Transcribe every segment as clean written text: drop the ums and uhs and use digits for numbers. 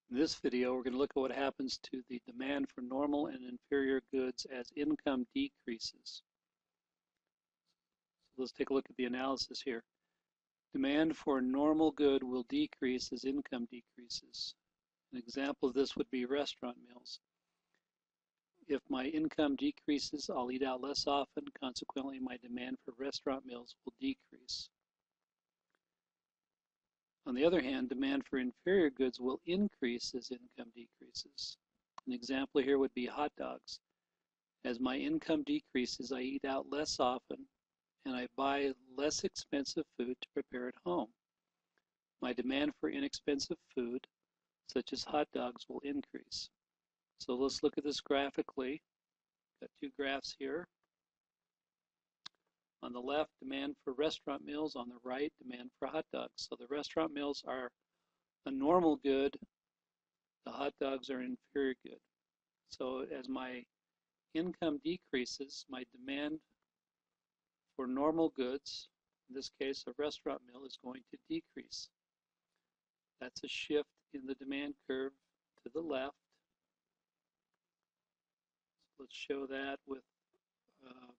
In this video, we're going to look at what happens to the demand for normal and inferior goods as income decreases. So let's take a look at the analysis here. Demand for a normal good will decrease as income decreases. An example of this would be restaurant meals. If my income decreases, I'll eat out less often. Consequently, my demand for restaurant meals will decrease. On the other hand, demand for inferior goods will increase as income decreases. An example here would be hot dogs. As my income decreases, I eat out less often and I buy less expensive food to prepare at home. My demand for inexpensive food, such as hot dogs, will increase. So let's look at this graphically. Got two graphs here. On the left, demand for restaurant meals. On the right, demand for hot dogs. So the restaurant meals are a normal good. The hot dogs are an inferior good. So as my income decreases, my demand for normal goods, in this case a restaurant meal, is going to decrease. That's a shift in the demand curve to the left. So let's show that with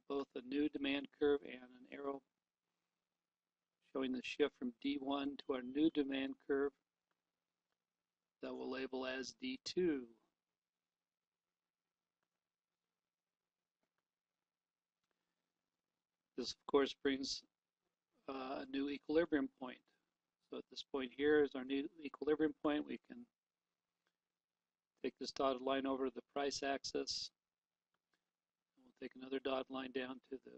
both a new demand curve and an arrow showing the shift from D1 to our new demand curve that we'll label as D2. This, of course, brings a new equilibrium point. So at this point here is our new equilibrium point. We can take this dotted line over to the price axis. We'll take another dotted line down to the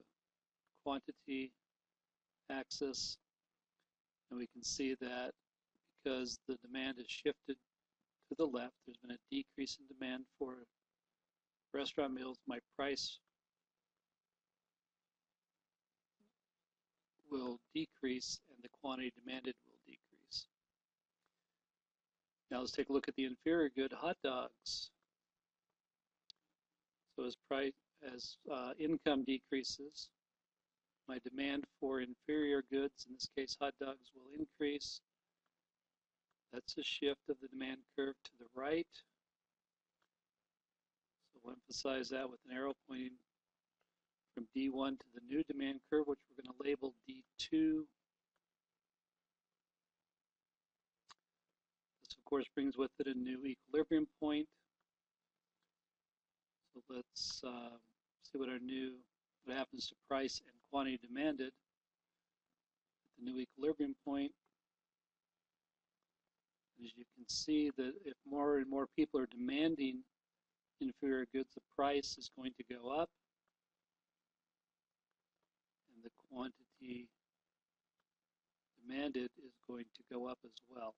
quantity axis. And we can see that because the demand has shifted to the left, there's been a decrease in demand for restaurant meals. My price will decrease and the quantity demanded will decrease. Now let's take a look at the inferior good, hot dogs. So as income decreases, my demand for inferior goods, in this case hot dogs, will increase. That's a shift of the demand curve to the right. So we'll emphasize that with an arrow pointing from D1 to the new demand curve, which we're going to label D2. This, of course, brings with it a new equilibrium point. So let's see what happens to price and quantity demanded at the new equilibrium point. As you can see, that if more and more people are demanding inferior goods, the price is going to go up and the quantity demanded is going to go up as well.